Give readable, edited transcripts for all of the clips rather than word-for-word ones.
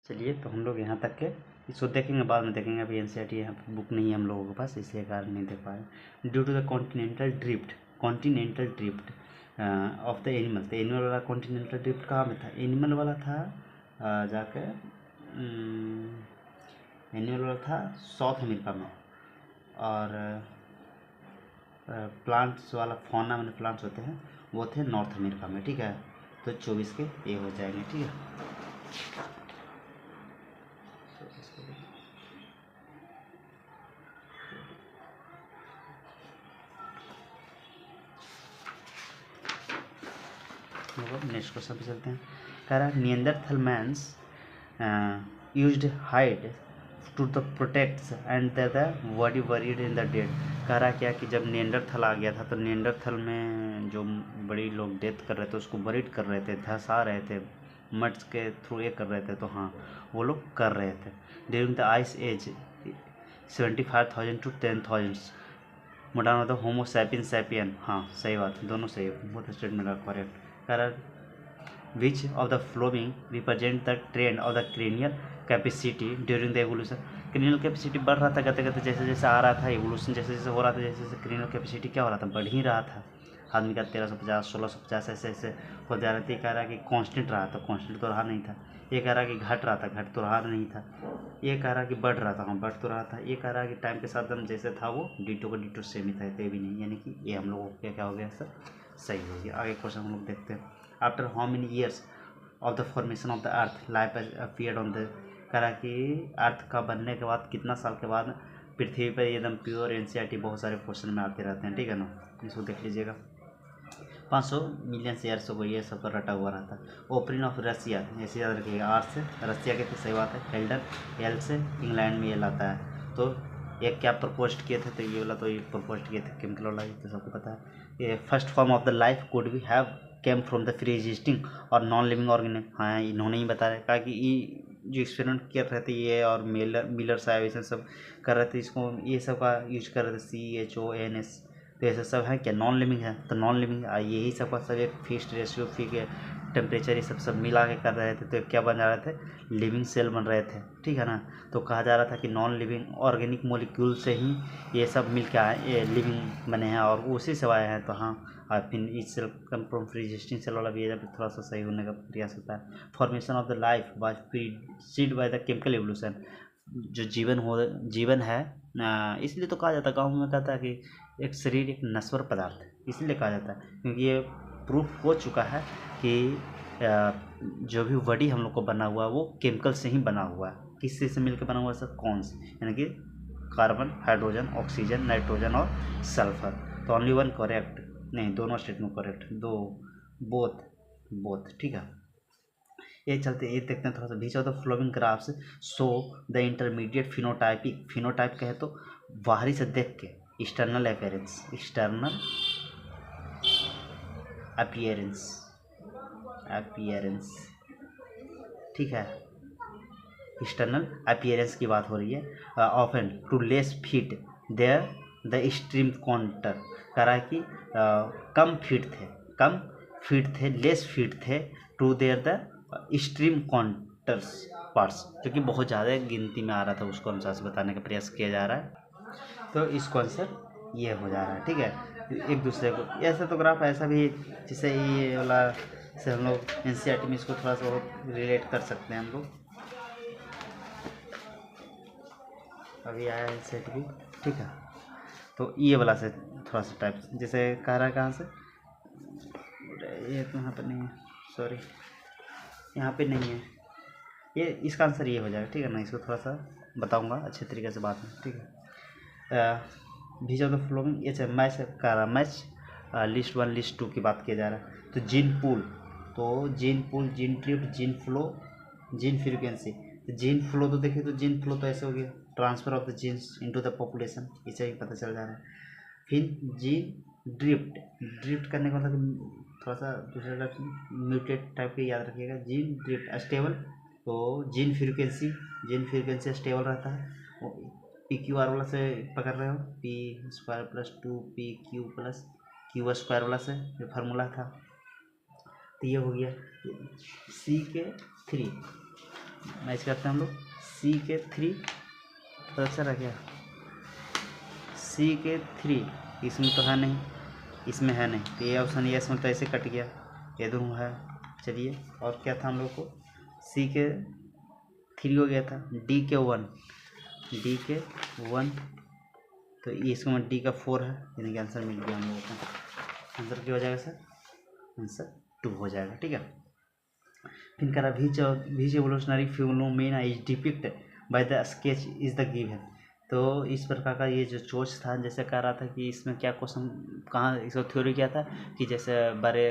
चलिए, तो हम लोग यहाँ तक के इसको देखेंगे, बाद में देखेंगे। अभी एनसीईआरटी यहाँ पे बुक नहीं है हम लोगों के पास, इसलिए कारण नहीं देख पा रहे। Due to the continental drift of the animal. तो एनिमल वाला कॉन्टिनेंटल ड्रिफ्ट कहाँ में था? एनिमल वाला था जाके एनिमल वाला था साउथ अमेरिका में, और प्लांट्स वाला फौना में प्लांट्स होते हैं वो थे नॉर्थ अमेरिका में। ठीक है, तो 24 के ये हो जाएंगे। ठीक है, नेक्स्ट क्वेश्चन पे चलते हैं। कह रहा है Neanderthal mans used hide to the protects and the body worried in the dead. कह रहा क्या कि जब नियंदरथल आ गया था तो नियंदरथल में जो बड़ी लोग डेथ कर रहे थे उसको वरीड कर रहे थे, धंसा रहे थे, मट्स के थ्रू ये कर रहे थे। तो हाँ, वो लोग कर रहे थे during the ice age 75,000 to 10,000 modern होता है होमो सैपियन सैपियन। हाँ, सही बात, दोनों सही है, both statement are correct. Correct. Which of the following represent the trend of the cranial capacity during the evolution. Cranial capacity बढ़ रहा था गते गते, जैसे जैसे आ रहा था एवोल्यूशन, जैसे जैसे हो रहा था, जैसे जैसे क्रेनियल कैपेसिटी क्या हो रहा था, बढ़ ही रहा था। आदमी का 1350 1650 ऐसे ऐसे हो जा रहा था। कह रहा कि कांस्टेंट रहा था, कांस्टेंट तो रहा नहीं था। ये कह रहा कि घट रहा था, घट तो रहा नहीं था। ये कह रहा कि बढ़ रहा था, हाँ बढ़ तो रहा था। ये कह रहा कि टाइम के साथ हम जैसे था वो डिटो का डिटो सेम ही था, ये भी नहीं, यानी कि ये हम लोगों को क्या हो गया सर, सही हो गया। आगे क्वेश्चन हम लोग देखते हैं। After how many years of the formation of the earth life appeared on the. कह रहा कि अर्थ का बनने के बाद कितना साल के बाद पृथ्वी पर एकदम प्योर एनसीईआरटी बहुत सारे क्वेश्चन में आते रहते हैं। ठीक है ना, इसको देख लीजिएगा। 500 मिलियन ईयर्स हो गई है, सब पर रटा हुआ रहता है। ओपनिंग ऑफ रसिया, ऐसे याद रखिएगा, आर से रसिया के, तो सही बात है। हेल्डर एल से इंग्लैंड में ये लाता है। तो एक क्या प्रपोज किए थे, तो ये वाला तो ये प्रपोज किए थे केमिकल वाला, तो सबको पता है। ये first form of the life could we have came from the pre existing और नॉन लिविंग ऑर्गेनिज्म। हाँ, इन्होंने ही बताया, कहा कि ये जो एक्सपेरिमेंट कर रहे थे ये, और मिलर साहब सब कर रहे थे, इसको ये सब का यूज कर रहे थे, CHONS। तो ऐसे सब है क्या, नॉन लिविंग है। तो नॉन लिविंग यही सब का सब एक फिक्स्ड रेशियो, फिक्स टेम्परेचर, ये सब मिला के कर रहे थे, तो क्या बन रहे थे, लिविंग सेल बन रहे थे। ठीक है ना, तो कहा जा रहा था कि नॉन लिविंग ऑर्गेनिक मॉलिक्यूल से ही ये सब मिल के आए, ये लिविंग बने हैं और उसी से आए हैं। तो हाँ, और फिर इस cell come from pre existing cell वाला भी है, जब थोड़ा सा सही होने का प्रयास होता है। Formation of the life was preceded by the chemical evolution. जो जीवन है, इसलिए तो कहा जाता है, गाँव में कहता है कि एक शरीर एक नश्वर पदार्थ है, इसलिए कहा जाता है क्योंकि ये प्रूफ हो चुका है कि जो भी बॉडी हम लोग को बना हुआ है वो केमिकल से ही बना हुआ है। किस चीज़ से मिलकर बना हुआ है सर, कौन से, यानी कि कार्बन, हाइड्रोजन, ऑक्सीजन, नाइट्रोजन और सल्फर। तो ओनली वन करेक्ट, नहीं दोनों स्टेटमेंट करेक्ट, दो बोथ बोथ। ठीक है, ये चलते ये देखते हैं थोड़ा सा। Which of the following graphs so the intermediate phenotypic. Phenotype कहे तो बाहरी से देख के, external appearance, external appearance, appearance. ठीक है, एक्सटर्नल अपीयरेंस की बात हो रही है। Often to less fit there the extreme counter. कह रहा है कि कम फिट थे, लेस फिट थे to their the extreme counters parts, जो कि बहुत ज़्यादा गिनती में आ रहा था, उसको अनुसार से बताने का प्रयास किया जा रहा है। तो इसको आंसर ये हो जा रहा है। ठीक है, एक दूसरे को ऐसा तो ग्राफ ऐसा भी, जिससे ये वाला से हम लोग एनसीईआरटी में इसको थोड़ा सा और रिलेट कर सकते हैं हम लोग। अभी आया एनसीईआरटी भी। ठीक है, तो ये वाला से थोड़ा सा टाइप, जैसे कह रहा है कहाँ से, ये तो यहाँ पर नहीं है, सॉरी यहाँ पे नहीं है, ये इसका आंसर ये हो जाएगा। ठीक है ना, इसको थोड़ा सा बताऊँगा अच्छे तरीके से बाद में। ठीक है, बीच ऑफ द फ्लोइंग, ये मैच कर रहा, मैच लिस्ट 1 लिस्ट 2 की बात किया जा रहा है। तो जीन पूल, तो gene pool, gene drift, gene flow, gene frequency. तो जीन फ्लो तो देखिए, तो जीन फ्लो तो ऐसे हो गया, transfer of the genes into the population, इसे ही पता चल जा रहा है। फिर जीन ड्रिफ्ट, ड्रिफ्ट करने का मतलब थोड़ा सा दूसरा टाइप म्यूटेट टाइप के याद रखिएगा। जीन ड्रिफ्ट स्टेबल, तो जीन फ्रीक्वेंसी स्टेबल रहता है। PQ आर वाला से पकड़ रहे हो, P² + 2PQ + Q² वाला से जो फार्मूला था। तो ये हो गया CK3, मैच करते हैं हम लोग। सी के 3 पता चल रहा क्या? सी के 3 इसमें तो है नहीं, इसमें है नहीं, तो ये ऑप्शन ये इसमें तो ऐसे कट गया, ये दोनों है। चलिए और क्या था हम लोग को? सी के 3 हो गया था, डी के 1, डी के 1, तो इसमें डी का 4 है, यानी कि आंसर मिल गया हम लोगों को। आंसर क्या हो जाएगा सर? आंसर 2 हो जाएगा। ठीक है, फिर कह रहा which evolutionary phenomena is depict by the sketch is the given. तो इस प्रकार का ये जो चोच था, जैसे कह रहा था कि इसमें क्या क्वेश्चन कहाँ इसका थ्योरी क्या था कि जैसे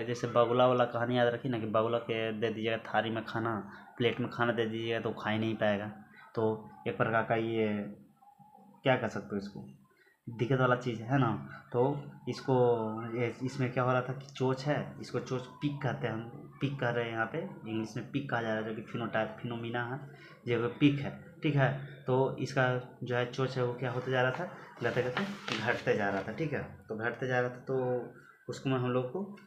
जैसे बगुला वाला कहानी याद रखी ना, कि बगुला के दे दीजिएगा थाली में खाना, प्लेट में खाना दे दीजिएगा तो खा ही नहीं पाएगा। तो एक प्रकार का ये क्या कह सकते हो, इसको दिक्कत वाला चीज़ है ना। तो इसको इसमें क्या हो रहा था कि चोच है, इसको चोच पिक कहते हैं, हम पिक कह रहे हैं यहाँ पे, इंग्लिश में पिक कहा जा रहा है, जो कि फिनोमिना है, जो पिक है। ठीक है, तो इसका जो है चोच है वो क्या होते जा रहा था, कहते कहते घटते जा रहा था। ठीक है, तो घटते जा रहा था, तो उसको में हम लोग को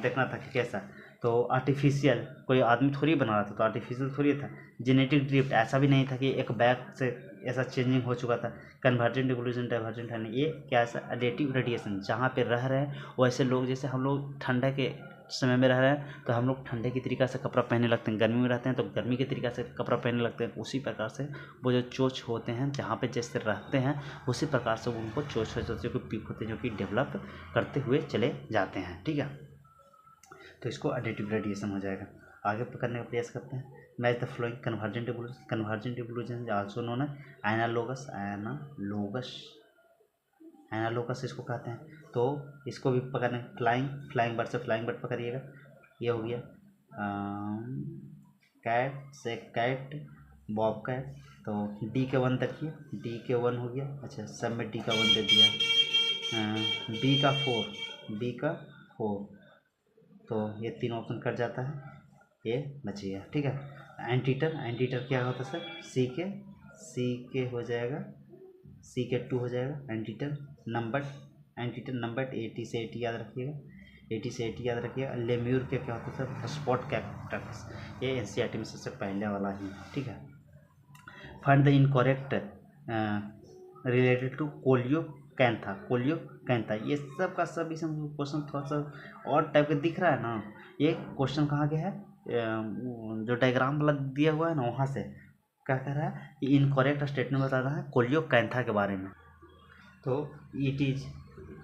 देखना था कि कैसा। तो आर्टिफिशियल कोई आदमी थोड़ी बना रहा था, तो आर्टिफिशियल थोड़ी था। जेनेटिक ड्रिफ्ट ऐसा भी नहीं था कि एक बैग से ऐसा चेंजिंग हो चुका था। कन्वर्जेंट इवोल्यूशन डाइवर्जेंट है नहीं, ये क्या ऐसा एडिटिव रेडिएशन, जहाँ पे रह रहे हैं वैसे लोग, जैसे हम लोग ठंडा के समय में रह रहे हैं तो हम लोग ठंडे की तरीक़ा से कपड़ा पहनने लगते हैं, गर्मी में रहते हैं तो गर्मी के तरीक़ा से कपड़ा पहनने लगते हैं। उसी प्रकार से वो जो चोच होते हैं जहाँ पे जैसे रहते हैं उसी प्रकार से उनको चोच को पीक होते हैं, जो कि डेवलप करते हुए चले जाते हैं। ठीक है, तो इसको एडिटिव रेडिएशन हो जाएगा। आगे करने का प्रयास करते हैं। Match the flowing convergent evolution, convergent evolution also known है एनालोगस, एनालोगस इसको कहते हैं। तो इसको भी पकड़ने, फ्लाइंग बर्ड से फ्लाइंग बर्ड पकड़िएगा, ये हो गया कैट से कैट, बॉब कैट। तो डी के 1 तक, डी के 1 हो गया। अच्छा, सब में डी का 1 दे दिया, बी का 4, तो ये 3 ऑप्शन कट जाता है, ये बच गया। ठीक है, एंटीटर क्या होता है सर? सी के हो जाएगा, सी के 2 हो जाएगा। एंटीटर नंबर 80 से 80 याद रखिएगा, 80 से 80 याद रखिएगा। लेम्यूर क्या होता है सर? स्पॉट कैक्टस, ये एनसीईआरटी में सबसे पहले वाला ही। ठीक है, find the incorrect related to coelacanth, ये सब का सब इसमें क्वेश्चन थोड़ा सा और टाइप का दिख रहा है ना। ये क्वेश्चन कहाँ के है, जो डायग्राम वाला दिया हुआ है ना, वहाँ से क्या कह रहा है कि इनकरेक्ट स्टेटमेंट बता रहा है कोलियोकैंथा के बारे में। तो it is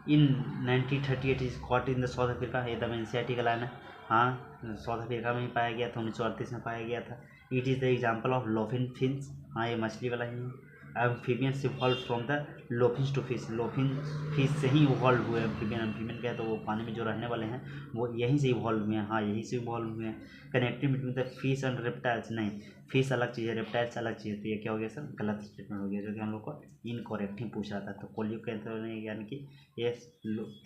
in 1938 is caught in the south Africa, एकदम एनसीईआरटी का लाइन है। हाँ, साउथ अफ्रीका में ही पाया गया था, 1938 में पाया गया था। It is the example of lobefin fins, हाँ ये मछली वाला ही है। Amphibians evolve from the lobefins to fish, lobefin fish से ही इवॉल्व हुए। एम्फीबियन क्या है, तो वो पानी में जो रहने वाले हैं वो यहीं से इवॉल्व हुए हैं। हाँ, यहीं से इवॉल्व हुए हैं। Connecting between the fish and reptiles, नहीं, फिश अलग चीज़ है, रेप्टाइल्स अलग चीज़ है। तो ये क्या हो गया सर? गलत स्टेटमेंट हो गया, जो कि हम लोग को इनकरेक्ट ही पूछा था। तो कोलियोकैंथा यानी कि ये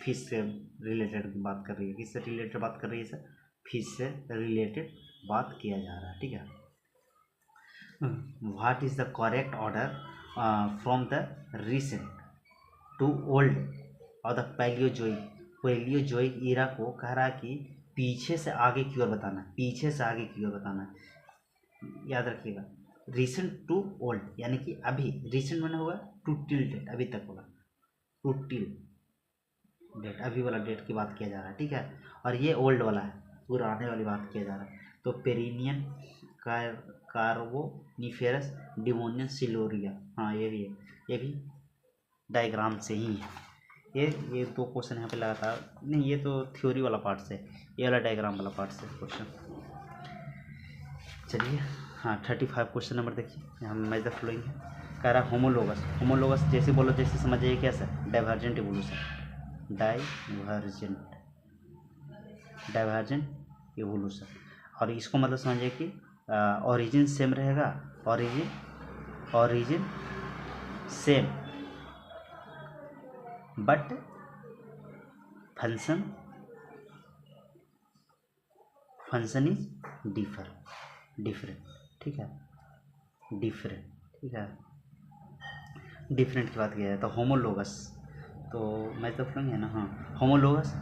फिश से रिलेटेड बात कर रही है। किससे रिलेटेड बात कर रही है सर? फिश से रिलेटेड बात किया जा रहा है। ठीक है, what is the correct order from the recent to old और द पैलियोजोइक ईरा को कह रहा है कि पीछे से आगे की ओर बताना है, पीछे से आगे की ओर बताना है। याद रखिएगा, रिसेंट टू ओल्ड यानी कि अभी, रिसेंट मैंने होगा टू टिल डेट, अभी तक होगा टू टिल डेट, अभी वाला डेट की बात किया जा रहा है। ठीक है, और ये ओल्ड वाला है, पुराने वाली बात किया जा रहा है। तो पेरिनियन कार्बोनिफेरस डिमोनियन सिलोरिया, हाँ ये भी है, ये भी डायग्राम से ही है। ये 2 क्वेश्चन यहाँ पे लगातार नहीं, ये तो थ्योरी वाला पार्ट से, ये वाला डायग्राम वाला पार्ट से क्वेश्चन। चलिए, हाँ 35 क्वेश्चन नंबर देखिए, यहाँ मैच द फ्लोइंग है। कह रहा होमोलोगस जैसे बोलो जैसे समझिए क्या sir? Divergent evolution, divergent evolution. और इसको मतलब समझिए कि ओरिजिन सेम रहेगा, origin same but function is different. ठीक है, डिफरेंट की बात किया जाए तो होमोलोगस, तो मैं तो फ्लोइंग है ना, हाँ होमोलोगस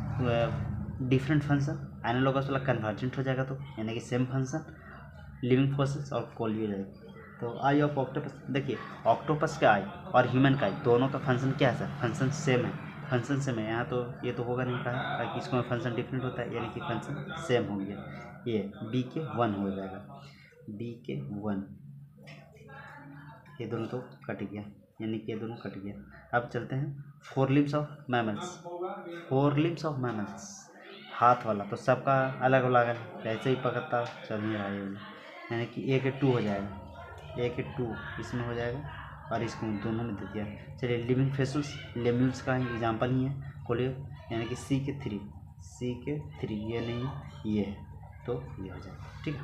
डिफरेंट फंक्शन, एनालोगस वाला कन्वर्जेंट हो जाएगा, तो यानी कि सेम फंक्शन। लिविंग फोसिल्स और कोल भी हो जाएगा। तो आई ऑफ ऑक्टोपस, देखिए ऑक्टोपस का आई और ह्यूमन का आई दोनों का फंक्शन क्या है सर, फंक्शन सेम है, फंक्शन सेम है। यहाँ तो ये तो होगा नहीं कहा ताकि इसको फंक्शन डिफरेंट होता है, यानी कि फंक्शन सेम हो गया। ये बी के 1 हो जाएगा, बी के 1, ये दोनों तो कट गया, यानी कि ये दोनों कट गया। अब चलते हैं four limbs of mammals, four limbs of mammals, हाथ वाला तो सबका अलग अलग है, कैसे ही पकड़ता चल नहीं रहा है, यानी कि ए के 2 हो जाएगा, ए के 2 इसमें हो जाएगा और इसको दोनों में दे दिया। चलिए लिविंग फेसल्स लेम्यूल्स का ही एग्जाम्पल ही है कोलियो, यानी कि सी के 3, सी के 3 ये नहीं ये है, तो ये हो जाएगा, ठीक है।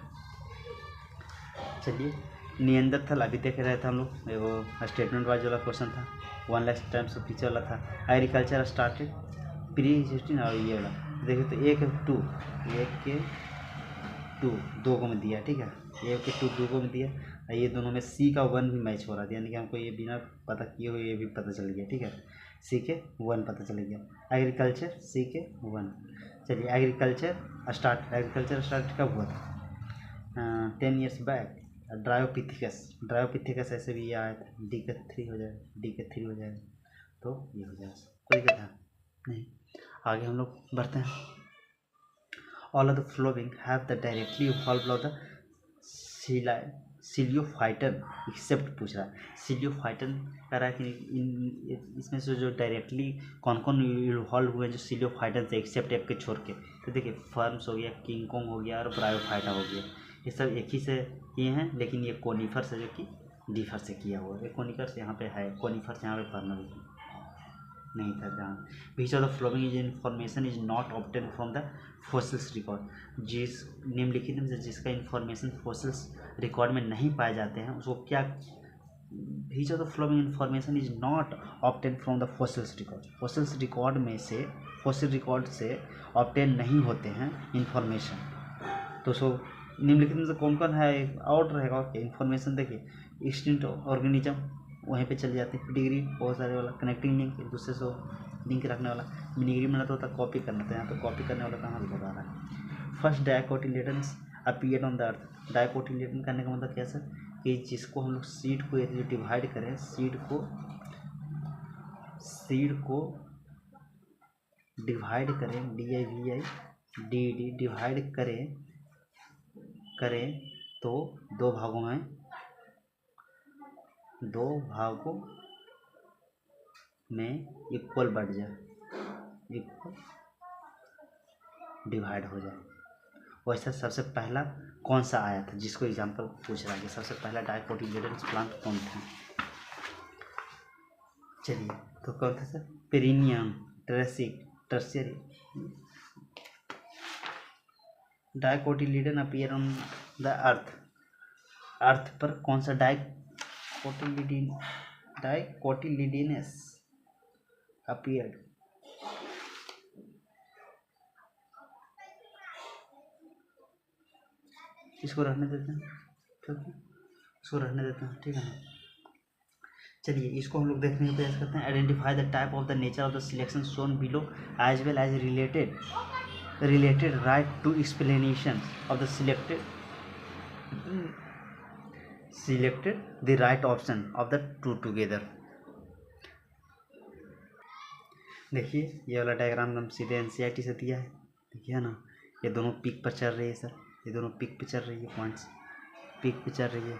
चलिए नियंदरथल अभी देख रहे थे हम लोग, वो स्टेटमेंट वाइज वाला क्वेश्चन था, 1 लाख टाइम्स से पीछे वाला था। एग्रीकल्चर स्टार्टेड प्री एग्जिस्टिंग और ये वाला देखिए, तो एक के 2, एक के 2 दो को में दिया, ठीक है, एक के 2 दो को में दिया, ये दोनों में सी का 1 भी मैच हो रहा था, यानी कि हमको ये बिना पता किए हुए ये भी पता चल गया, ठीक है, सी के 1 पता चल गया। एग्रीकल्चर सी के 1। चलिए एग्रीकल्चर स्टार्ट कब हुआ था, 10 ईयर्स बैक। ड्रायोपिथिकस ऐसे भी ये आया था, डी के 3 हो जाएगा, डी के 3 हो जाएगा, तो ये हो जाएगा, कोई कथा नहीं। आगे हम लोग बढ़ते हैं। All of the following have the directly evolve of the psilophyton except पूछ रहा है, सिलियोफाइटन कह रहा है कि इसमें से जो डायरेक्टली कौन कौन इवॉल्व हुए हैं जो सिलियोफाइटन से एक्सेप्ट एक के छोड़ के, तो देखिए फर्म्स हो गया, किंग कॉन्ग हो गया और ब्रायोफाइटा हो गया, ये सब एक ही से किए हैं, लेकिन ये कोनिफर से जो कि डीफर से किया हुआ है। कोनिफर से यहाँ पे है, कोनिफर से यहाँ पे फर्नल नहीं था जहाँ। विच of the following is information is not obtain from the fossils record, जिस निम्नलिखित में से जिसका इन्फॉर्मेशन फोसिल्स रिकॉर्ड में नहीं पाए जाते हैं उसको क्या, विच of the flowing information is not obtain from the fossils record, fossils record में से फोसिल रिकॉर्ड से ऑब्टेन नहीं होते हैं इन्फॉर्मेशन, तो सो निम्नलिखित में से कौन कौन है आउट रहेगा इन्फॉर्मेशन। देखिए एक्सटिंक्ट ऑर्गेनिज्म वहीं पे चल जाते हैं, डिग्री बहुत सारे वाला कनेक्टिंग लिंक एक दूसरे से लिंक रखने वाला, डिग्री में तो होता है कॉपी करना, तो यहाँ पे कॉपी करने वाला कहाँ बता रहा है। First dicotyledons appeared on the earth, dicotyledon करने का मतलब क्या सर, कि जिसको हम लोग सीड को यदि डिवाइड करें, सीड को डिवाइड करें, DIVID डिवाइड करें तो दो भागों में इक्वल बढ़ जाए, इक्वल डिवाइड हो जाए। वैसा सबसे पहला कौन सा आया था जिसको एग्जांपल पूछ रहा है, सबसे पहला डायकोटिलेडन्स प्लांट कौन था। चलिए तो कौन था sir, Permian, tertiary. Dicotyledon appear on the earth पर कौन सा डायकोटिलिडीनस अपीयर्ड। इसको रहने देते हैं, ठीक है, इसको रहने देते हैं, ठीक है ना। चलिए इसको हम लोग देखने का प्रयास करते हैं। Identify the type of the nature of the selection shown below as well as related right to explanation of the selected the right option of the two together। देखिए ये वाला डायग्राम हम सीधे NCERT से दिया है, देखिए ना, ये दोनों पीक पर चल रही है सर, ये दोनों पीक पे चल रही है, पॉइंट्स पीक पे चल रही है,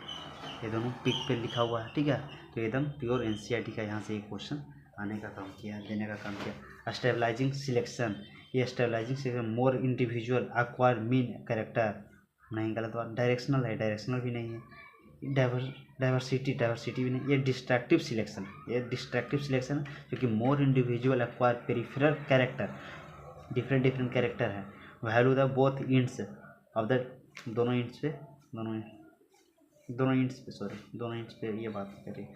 ये दोनों पीक पे लिखा हुआ है, ठीक है, तो एकदम प्योर NCERT का यहाँ से एक क्वेश्चन आने का काम किया, देने का काम किया। स्टेबलाइजिंग सिलेक्शन, ये stabilising selection more individual acquire mean character, नहीं गलत बात, डायरेक्शनल है, डायरेक्शनल भी नहीं है, डाइवर्सिटी भी नहीं, ये डिस्ट्रैक्टिव सिलेक्शन है, क्योंकि more individual acquire peripheral character, different character है। Value the both ends of the, दोनों इंड्स पे ये बात करिए,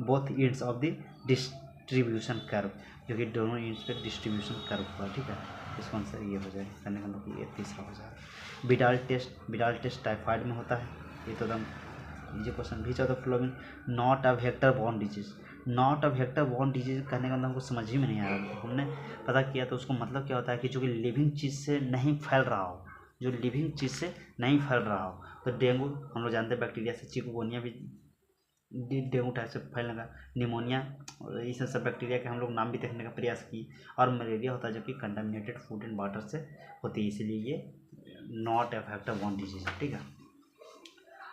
both ends of the distribution curve, जो कि दोनों इंड्स पे डिस्ट्रीब्यूशन कर्व हुआ, ठीक है, इसका आंसर ये हो जाए, करने का मतलब ये तीसरा हो जाए। बिडाल टेस्ट टाइफाइड में होता है, ये तो एकदम easy question. Which of the flowing not a vector borne disease, not a vector borne disease करने का मतलब हमको समझ ही में नहीं आ रहा, हमने पता किया तो उसको मतलब क्या होता है कि जो कि लिविंग चीज़ से नहीं फैल रहा हो, जो लिविंग चीज़ से नहीं फैल रहा हो तो डेंगू हम लोग जानते हैं बैक्टीरिया से, चिकनगुनिया भी डेंगू टाइप से फैलने लगा, निमोनिया, इस सब बैक्टीरिया के हम लोग नाम भी देखने का प्रयास किए, और मलेरिया होता है जो कि कंटामिनेटेड फूड एंड वाटर से होती है, इसीलिए ये नॉट अफेक्ट वन डिजीज, ठीक है।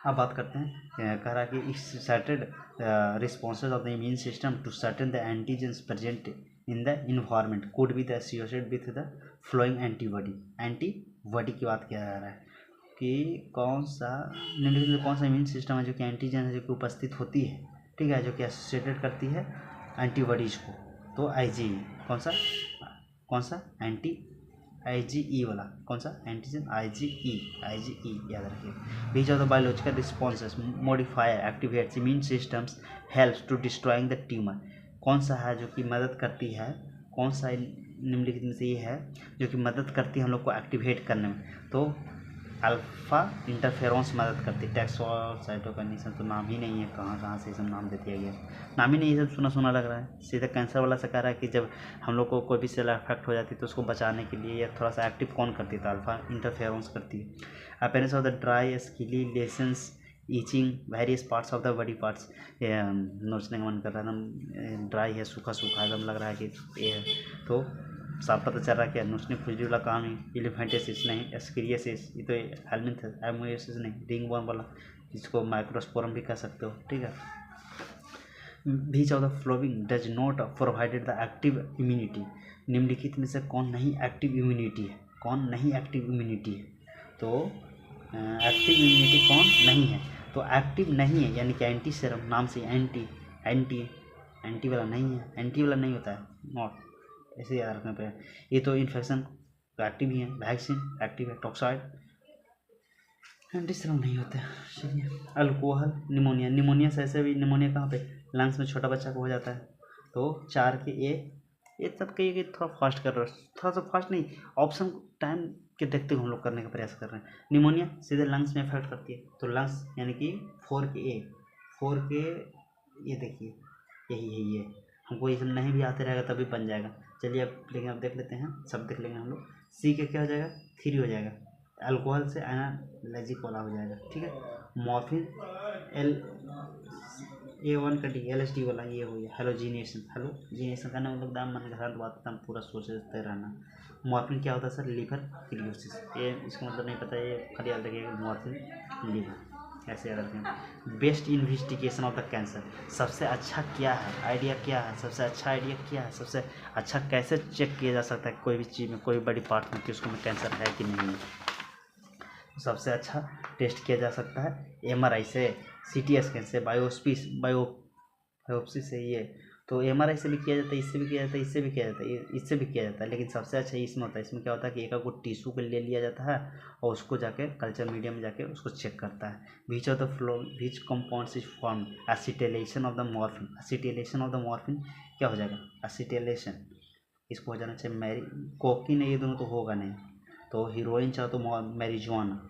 अब बात करते हैं, कह रहा है कि certain responses of the immune system to certain the antigens present in the environment could be the associated with the following antibody की बात किया जा रहा है कि कौन सा इम्यून सिस्टम है जो कि एंटीजन है जो कि उपस्थित होती है, ठीक है, जो कि एसोसिएटेड करती है एंटीबॉडीज को, तो आईजीई कौन सा एंटी आईजीई वाला, कौन सा एंटीजन आईजीई याद रखिए। Which of the biological responses modifier activates immune systems helps to destroying the tumour, कौन सा है जो कि मदद करती है, कौन सा निम्नलिखित में से ये है जो कि मदद करती है हम लोग को एक्टिवेट करने में, तो अल्फा इंटरफेरोन्स मदद करती है। टैक्सोसाइटोकिनेसिस तो नाम ही नहीं है, कहाँ से सब नाम दे दिया गया, नाम ही नहीं, सब सुना लग रहा है। सीधा कैंसर वाला से कह रहा है कि जब हम लोग को कोई भी सेल अफेक्ट हो जाती है तो उसको बचाने के लिए थोड़ा सा एक्टिव कौन करती है, तो अल्फा इंटरफेरोन्स करती है। Appearance of the dry scaly lesions itching various parts of the body parts, नोचने का मन कर रहा है एकदम, ड्राई है, सूखा एकदम लग रहा है कि ये है, तो साफ पता चल रहा है कि नोचने खुजली वाला काम ही, इलिफेंटिसिस नहीं, एस्केरियासिस, ये तो हेलमिंथ है, एमोसिस नहीं, रिंगवर्म वाला, जिसको माइक्रोस्पोरम भी कह सकते हो, ठीक है। Which of the following does not provided the active immunity, निम्नलिखित में से कौन नहीं एक्टिव इम्यूनिटी है, तो एक्टिव इम्यूनिटी कौन नहीं है, तो एक्टिव नहीं है यानी कि एंटी सीरम नाम से एंटी वाला नहीं है, एंटी वाला नहीं होता है, नॉट, ऐसे याद रखना पड़ेगा। ये तो इन्फेक्शन तो एक्टिव ही है, वैक्सीन एक्टिव है, टॉक्साइड एंटी सीरम नहीं होते हैं, चलिए। अल्कोहल निमोनिया से ऐसे भी निमोनिया कहाँ पे, लंग्स में छोटा बच्चा को हो जाता है, तो 4 के ये सब कहिए कि थोड़ा फास्ट कर रहे हो, थोड़ा सा फास्ट नहीं, ऑप्शन टाइम के देखते हुए हम लोग करने का प्रयास कर रहे हैं। निमोनिया सीधे लंग्स में इफेक्ट करती है, तो लंग्स यानी कि 4 के ये देखिए यही है, ये हमको ये सब नहीं भी आते रहेगा तभी बन जाएगा। चलिए अब देख लेते हैं, सब देख लेंगे हम लोग। सी के क्या हो जाएगा, 3 हो जाएगा, अल्कोहल से एनालर्जिक वाला हो जाएगा, ठीक है। मॉर्फिन A1 का डी LSD वाला ये हो गया, हेलोजिनेशन करना मतलब दाम मन घरात बात हम पूरा सोचते रहना। मॉर्फिन क्या होता है सर, लिवर क्रियोसिस, ये इसका मतलब नहीं पता, ये खाली याद रखिएगा मॉर्फिन लिवर, ऐसे याद रखें। Best investigation of the cancer, सबसे अच्छा क्या है, आइडिया क्या है, सबसे अच्छा आइडिया क्या है, सबसे अच्छा कैसे चेक किया जा सकता है कोई भी चीज़ में, कोई बड़ी पार्ट में कि उसको में कैंसर है कि नहीं है। सबसे अच्छा टेस्ट किया जा सकता है MRI से, CT स्कैन से, बायोप्सी से, ये तो MRI से भी किया जाता है, इससे भी किया जाता है, इससे भी किया जाता है, लेकिन सबसे अच्छा इसमें होता है। इसमें क्या होता है कि एक को टिश्यू को ले लिया जाता है और उसको जाके कल्चर मीडियम में जाके उसको चेक करता है। Which of the flow which compounds is form, acetylation of the morphine क्या हो जाएगा, एसिटिलेशन, इसको हो जाना चाहिए कोकीन, ये दोनों तो होगा नहीं, तो हीरोइन चाहो तो मैरिजुआना,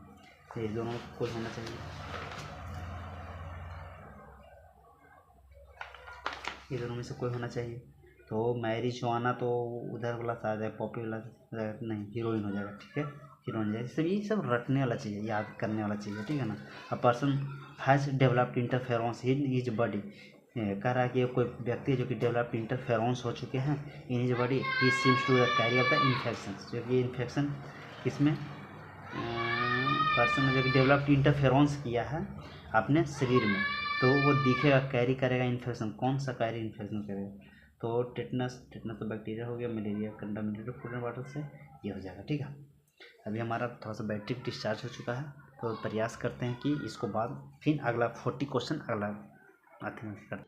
ये दोनों को होना चाहिए, ये दोनों में से कोई होना चाहिए। तो मैरिजुआना तो उधर वाला शायद है, पॉपुलर नहीं, हीरोइन हो जाएगा, ठीक है, हीरोइन जाएगा। सब ये सब रटने वाला चीज़ है, याद करने वाला चीज़ है, ठीक है ना। A person has developed interference in his body, कह रहा है कि कोई व्यक्ति जो कि डेवलप्ड इंटरफेरेंस हो चुके हैं in his body, he seems to carry of the infection, जो कि इन्फेक्शन इसमें पर्सन ने जो कि डेवलप्ड इंटरफेरेंस किया है अपने शरीर में, तो वो दिखेगा, कैरी करेगा इन्फेक्शन, कौन सा कैरी इन्फेक्शन करेगा, तो टेटनस तो बैक्टीरिया हो गया, malaria contaminated food and water से ये हो जाएगा, ठीक है। अभी हमारा थोड़ा सा बैटरी डिस्चार्ज हो चुका है, तो प्रयास करते हैं कि इसको बाद फिर अगला 40 क्वेश्चन अगला आते हैं करते हैं।